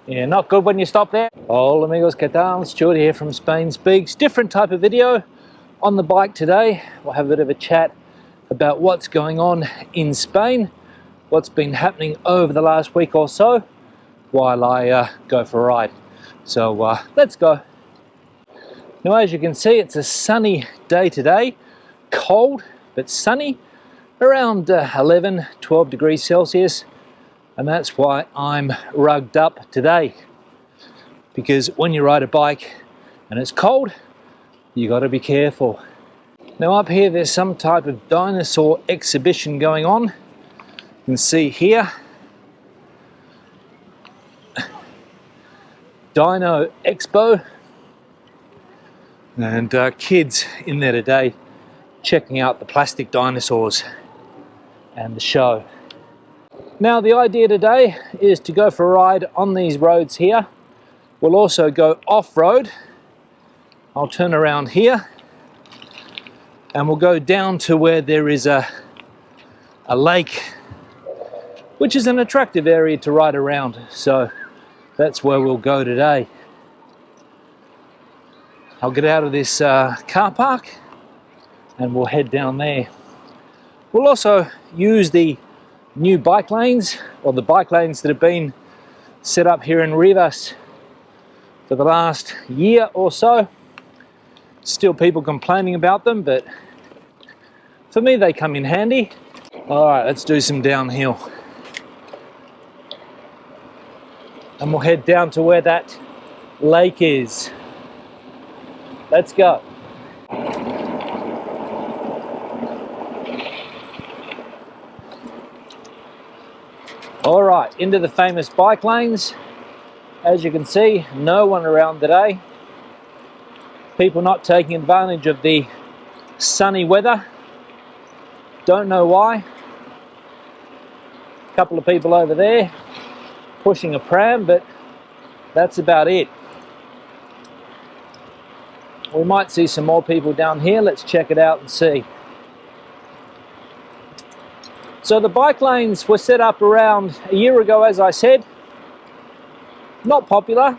Yeah, not good when you stop there. Hola amigos, ¿qué tal? Stuart here from Spain Speaks. Different type of video on the bike today. We'll have a bit of a chat about what's going on in Spain, what's been happening over the last week or so while I go for a ride. So let's go. Now, as you can see, it's a sunny day today. Cold, but sunny, around 11, 12 degrees Celsius. And that's why I'm rugged up today. Because when you ride a bike and it's cold, you got to be careful. Now up here there's some type of dinosaur exhibition going on. You can see here, Dino Expo, and kids in there today checking out the plastic dinosaurs and the show. Now the idea today is to go for a ride on these roads here. We'll also go off-road. I'll turn around here and we'll go down to where there is a lake, which is an attractive area to ride around. So that's where we'll go today. I'll get out of this car park and we'll head down there. We'll also use the new bike lanes, or the bike lanes that have been set up here in Rivas for the last year or so. Still people complaining about them, but for me they come in handy. All right, let's do some downhill. And we'll head down to where that lake is. Let's go. All right, into the famous bike lanes. As you can see, no one around today. People not taking advantage of the sunny weather. Don't know why. A couple of people over there pushing a pram, but that's about it. We might see some more people down here. Let's check it out and see. So the bike lanes were set up around a year ago, as I said. Not popular,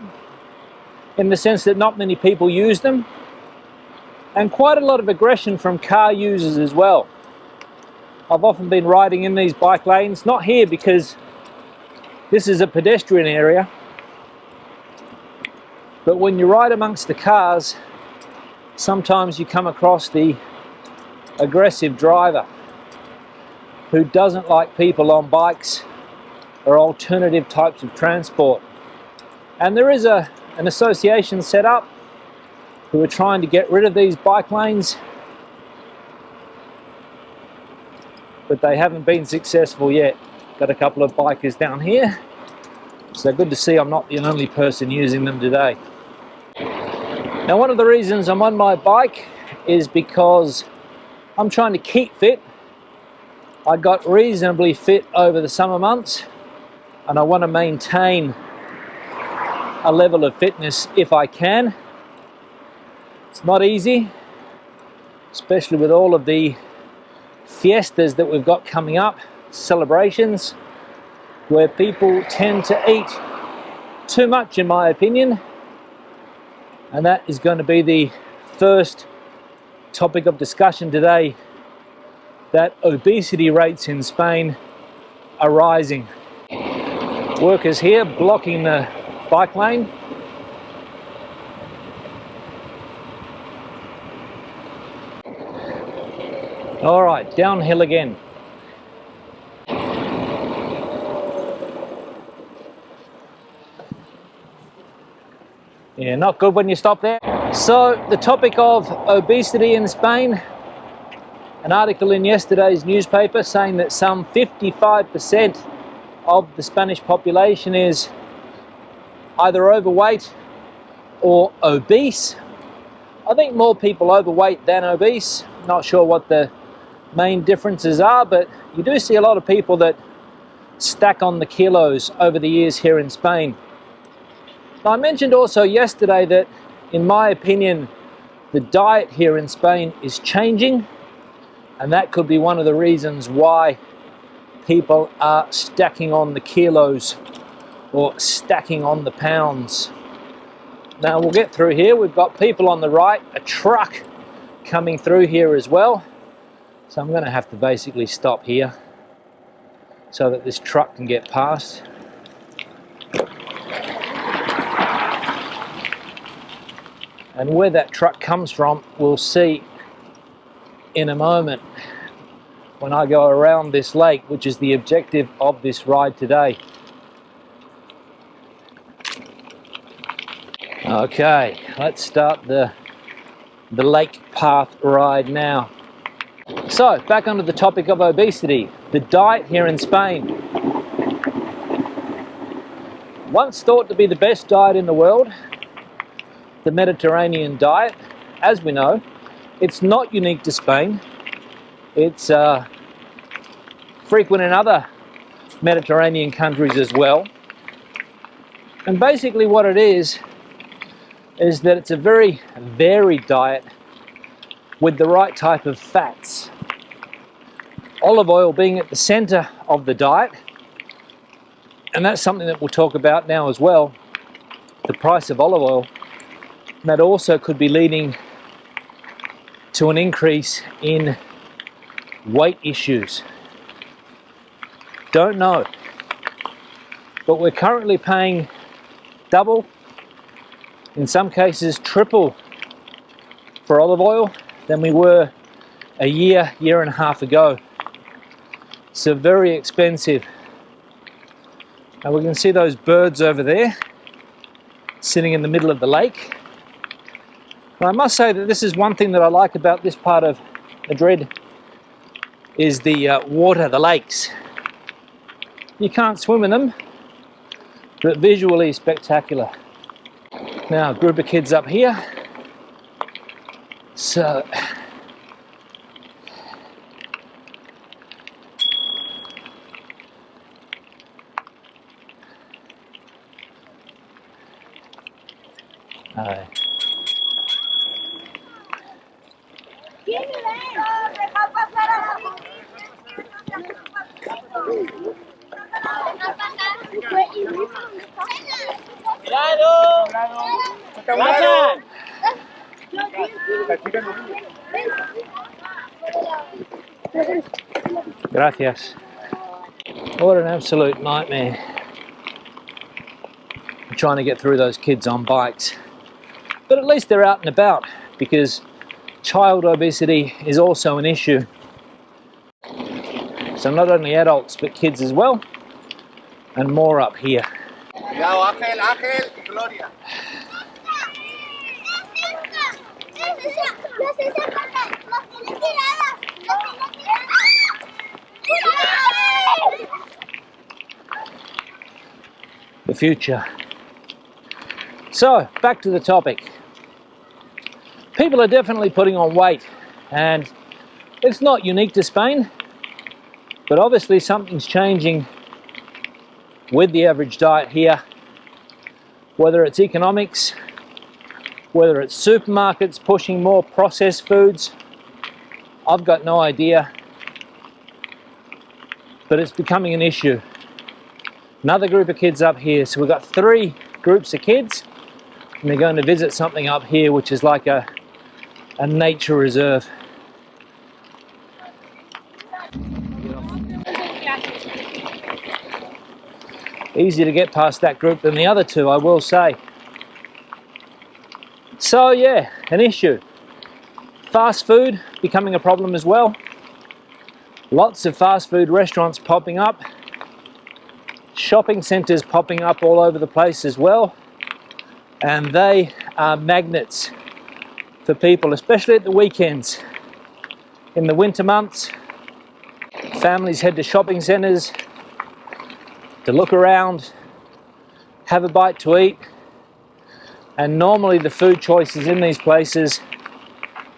in the sense that not many people use them. And quite a lot of aggression from car users as well. I've often been riding in these bike lanes, not here because this is a pedestrian area. But when you ride amongst the cars, sometimes you come across the aggressive driver who doesn't like people on bikes or alternative types of transport. And there is an association set up who are trying to get rid of these bike lanes, but they haven't been successful yet. Got a couple of bikers down here, so good to see I'm not the only person using them today. Now, one of the reasons I'm on my bike is because I'm trying to keep fit. I got reasonably fit over the summer months and I want to maintain a level of fitness if I can. It's not easy, especially with all of the fiestas that we've got coming up, celebrations, where people tend to eat too much, in my opinion. And that is going to be the first topic of discussion today, that obesity rates in Spain are rising. Workers here blocking the bike lane. All right, downhill again. Yeah, not good when you stop there. So the topic of obesity in Spain, an article in yesterday's newspaper saying that some 55% of the Spanish population is either overweight or obese. I think more people overweight than obese. Not sure what the main differences are, but you do see a lot of people that stack on the kilos over the years here in Spain. Now, I mentioned also yesterday that, in my opinion, the diet here in Spain is changing, and that could be one of the reasons why people are stacking on the kilos or stacking on the pounds. Now we'll get through here. We've got people on the right, a truck coming through here as well. So I'm going to have to basically stop here so that this truck can get past. And where that truck comes from, we'll see in a moment when I go around this lake, which is the objective of this ride today. Okay, let's start the lake path ride now. So, back onto the topic of obesity, the diet here in Spain. Once thought to be the best diet in the world, the Mediterranean diet. As we know, it's not unique to Spain. It's frequent in other Mediterranean countries as well. And basically what it is that it's a very varied diet with the right type of fats. Olive oil being at the center of the diet, and that's something that we'll talk about now as well, the price of olive oil. That also could be leading to an increase in weight issues. Don't know. But we're currently paying double, in some cases triple, for olive oil than we were a year and a half ago. So very expensive. And we can see those birds over there sitting in the middle of the lake. And I must say that this is one thing that I like about this part of Madrid, is the water, the lakes. You can't swim in them, but visually spectacular. Now, a group of kids up here. So, gracias. What an absolute nightmare. I'm trying to get through those kids on bikes. But at least they're out and about, because child obesity is also an issue. So not only adults, but kids as well, and more up here. Gloria. The future. So, back to the topic. People are definitely putting on weight, and it's not unique to Spain, but obviously something's changing with the average diet here, whether it's economics, whether it's supermarkets pushing more processed foods. I've got no idea, but it's becoming an issue. Another group of kids up here. So we've got 3 groups of kids, and they're going to visit something up here which is like a nature reserve. Easier to get past that group than the other 2, I will say. So yeah, an issue. Fast food becoming a problem as well. Lots of fast food restaurants popping up. Shopping centres popping up all over the place as well. And they are magnets for people, especially at the weekends. In the winter months, families head to shopping centres to look around, have a bite to eat, and normally the food choices in these places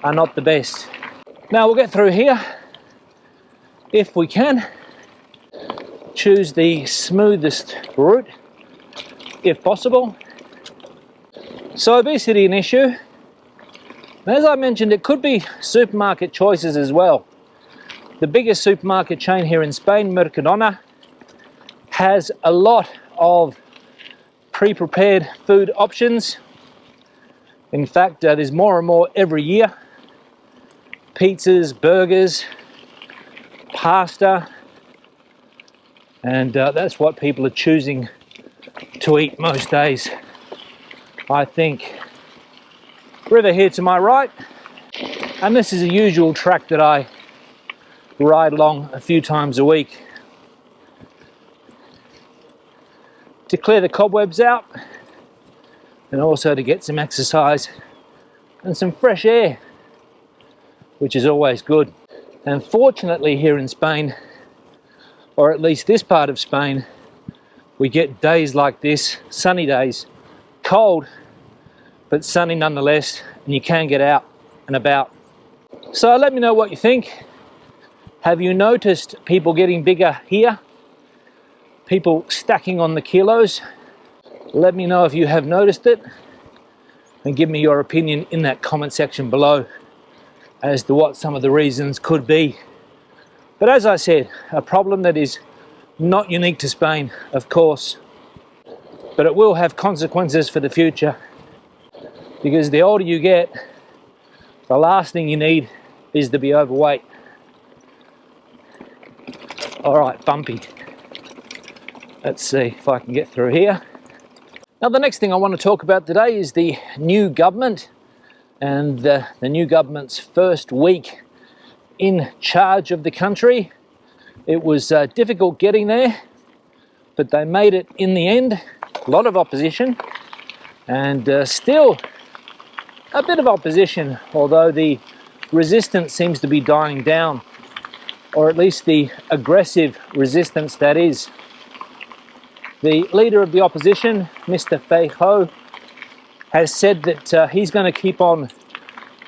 are not the best. Now we'll get through here if we can. Choose the smoothest route if possible. So obesity an issue. And as I mentioned, it could be supermarket choices as well. The biggest supermarket chain here in Spain, Mercadona, has a lot of pre-prepared food options. In fact, there's more and more every year. Pizzas, burgers, pasta, and that's what people are choosing to eat most days, I think. River here to my right, and this is a usual track that I ride along a few times a week to clear the cobwebs out and also to get some exercise and some fresh air, which is always good. And fortunately here in Spain, or at least this part of Spain, we get days like this, sunny days, cold but sunny nonetheless, and you can get out and about. So let me know what you think. Have you noticed people getting bigger here? People stacking on the kilos? Let me know if you have noticed it, and give me your opinion in that comment section below as to what some of the reasons could be. But as I said, a problem that is not unique to Spain, of course, but it will have consequences for the future, because the older you get, the last thing you need is to be overweight. All right, bumpy. Let's see if I can get through here. Now, the next thing I want to talk about today is the new government and the new government's first week in charge of the country. It was difficult getting there, but they made it in the end. A lot of opposition, and still a bit of opposition, although the resistance seems to be dying down, or at least the aggressive resistance, that is. The leader of the opposition, Mr. Feijóo, has said that he's going to keep on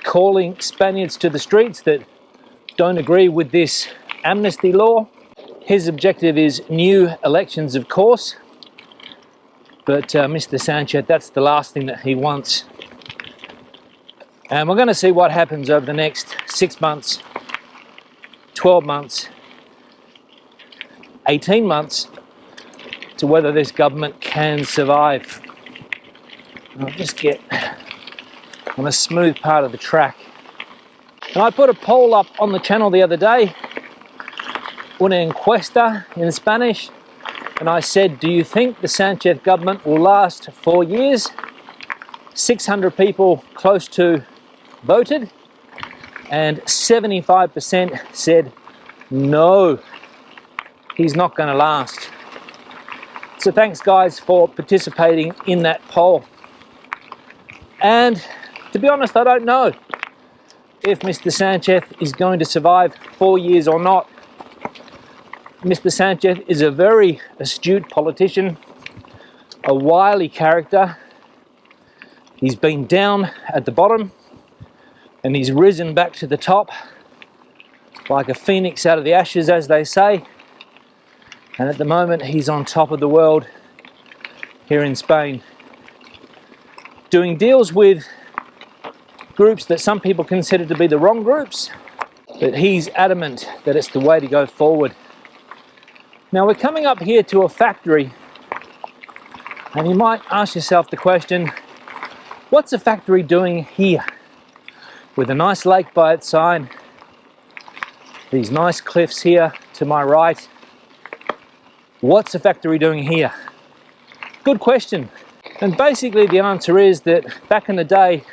calling Spaniards to the streets that don't agree with this amnesty law. His objective is new elections, of course, but Mr. Sanchez, that's the last thing that he wants. And we're going to see what happens over the next 6 months, 12 months, 18 months, to whether this government can survive. I'll just get on a smooth part of the track. And I put a poll up on the channel the other day, una encuesta in Spanish, and I said, do you think the Sanchez government will last 4 years? 600 people close to voted, and 75% said no, he's not going to last. So thanks guys for participating in that poll. And to be honest, I don't know if Mr. Sanchez is going to survive 4 years or not. Mr. Sanchez is a very astute politician, a wily character. He's been down at the bottom and he's risen back to the top like a phoenix out of the ashes, as they say. And at the moment, he's on top of the world here in Spain, doing deals with groups that some people consider to be the wrong groups, but he's adamant that it's the way to go forward. Now, we're coming up here to a factory, and you might ask yourself the question, what's a factory doing here? With a nice lake by its side, these nice cliffs here to my right. What's a factory doing here? Good question. And basically the answer is that back in the day,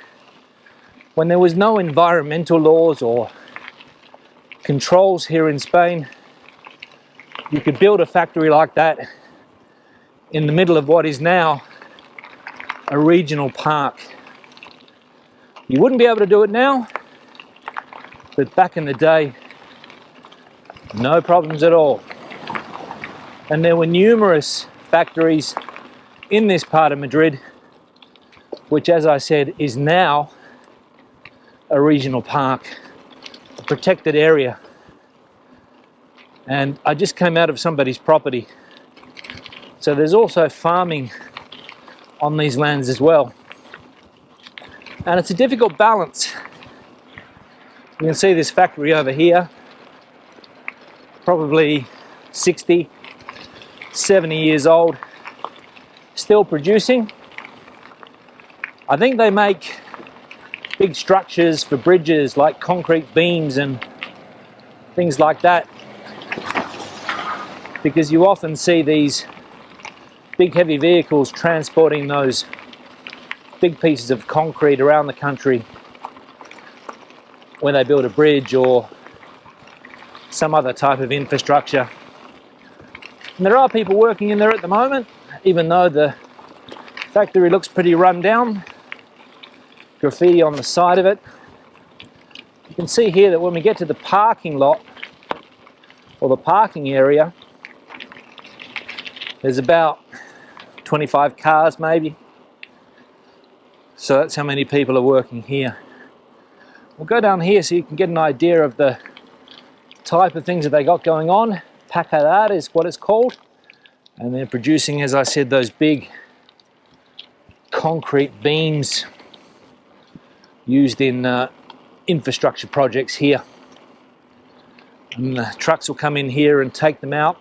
when there was no environmental laws or controls here in Spain, you could build a factory like that in the middle of what is now a regional park. You wouldn't be able to do it now, but back in the day, no problems at all. And there were numerous factories in this part of Madrid, which, as I said, is now a regional park, a protected area. And I just came out of somebody's property. So there's also farming on these lands as well. And it's a difficult balance. You can see this factory over here, probably 60, 70 years old, still producing. I think they make big structures for bridges like concrete beams and things like that, because you often see these big heavy vehicles transporting those big pieces of concrete around the country when they build a bridge or some other type of infrastructure. And there are people working in there at the moment, even though the factory looks pretty run down. Graffiti on the side of it. You can see here that when we get to the parking lot or the parking area, there's about 25 cars maybe. So that's how many people are working here. We'll go down here so you can get an idea of the type of things that they got going on. Pacarar is what it's called. And they're producing, as I said, those big concrete beams used in infrastructure projects here. And the trucks will come in here and take them out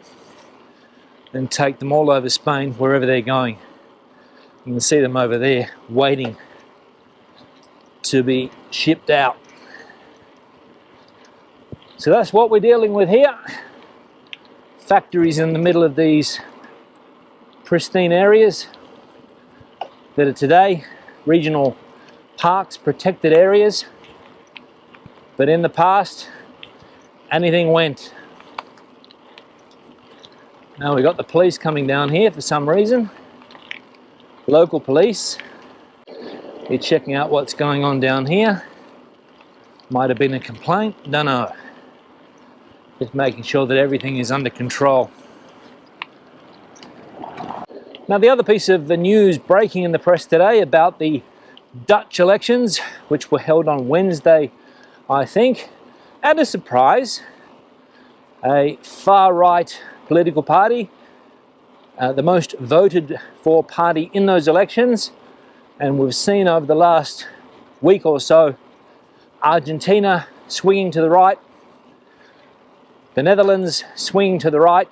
and take them all over Spain, wherever they're going. You can see them over there waiting to be shipped out. So that's what we're dealing with here. Factories in the middle of these pristine areas that are today regional parks, protected areas. But in the past, anything went. Now we've got the police coming down here for some reason. Local police. They're checking out what's going on down here. Might have been a complaint, don't know. Just making sure that everything is under control. Now the other piece of the news breaking in the press today about the Dutch elections, which were held on Wednesday, I think, and a surprise, a far-right political party, the most voted for party in those elections, and we've seen over the last week or so Argentina swinging to the right, the Netherlands swinging to the right,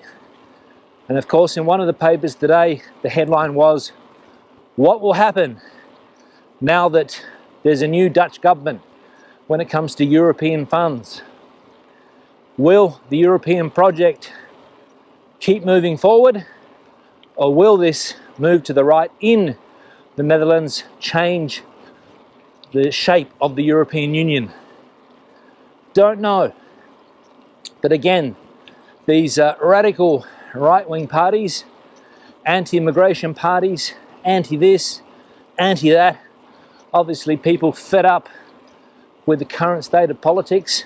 and of course in one of the papers today the headline was, what will happen now that there's a new Dutch government when it comes to European funds? Will the European project keep moving forward, or will this move to the right in the Netherlands change the shape of the European Union? Don't know. But again, these radical right-wing parties, anti-immigration parties, anti-this, anti-that, obviously people fed up with the current state of politics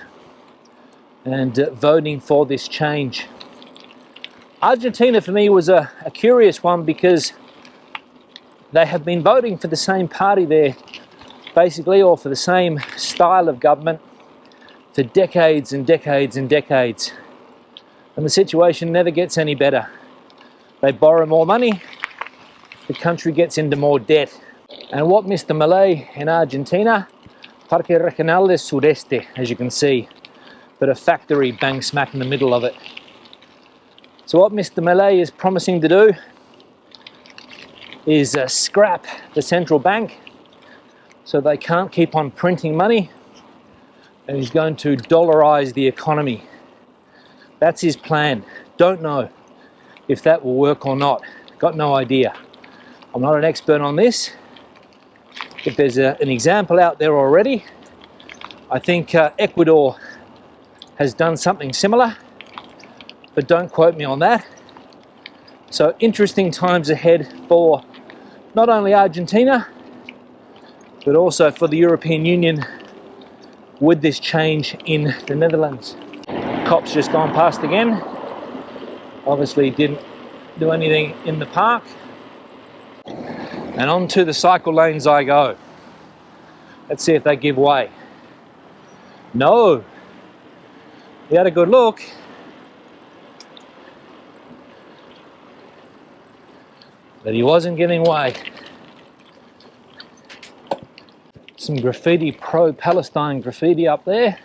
and voting for this change. Argentina for me was a curious one, because they have been voting for the same party there basically, or for the same style of government for decades and decades and decades, and the situation never gets any better. They borrow more money, the country gets into more debt. And what Mr. Milei in Argentina, Parque Regional del Sudeste, as you can see, but a factory bang smack in the middle of it. So what Mr. Milei is promising to do is scrap the central bank so they can't keep on printing money, and he's going to dollarize the economy. That's his plan. Don't know if that will work or not. Got no idea. I'm not an expert on this. If there's an example out there already, I think Ecuador has done something similar, but don't quote me on that. So interesting times ahead for not only Argentina, but also for the European Union with this change in the Netherlands. Cops just gone past again. Obviously didn't do anything in the park. And onto the cycle lanes I go. Let's see if they give way. No. He had a good look. But he wasn't giving way. Some graffiti, pro-Palestine graffiti up there.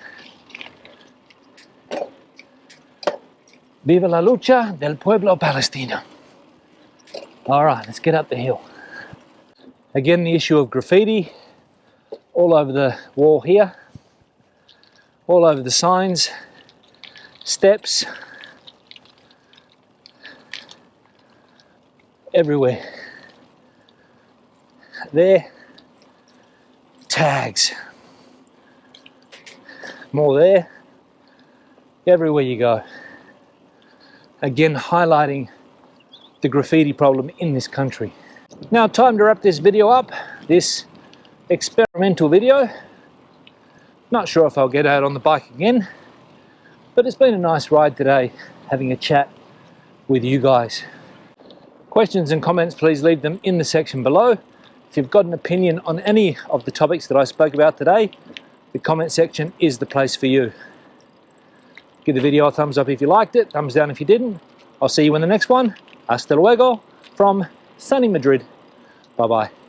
Viva la lucha del pueblo palestino. All right, let's get up the hill. Again, the issue of graffiti all over the wall here, all over the signs, steps, everywhere. There, tags, more there, everywhere you go. Again, highlighting the graffiti problem in this country. Now, time to wrap this video up, this experimental video. Not sure if I'll get out on the bike again, but it's been a nice ride today, having a chat with you guys. Questions and comments, please leave them in the section below. If you've got an opinion on any of the topics that I spoke about today, the comment section is the place for you. Give the video a thumbs up if you liked it, thumbs down if you didn't. I'll see you in the next one. Hasta luego from sunny Madrid. Bye-bye.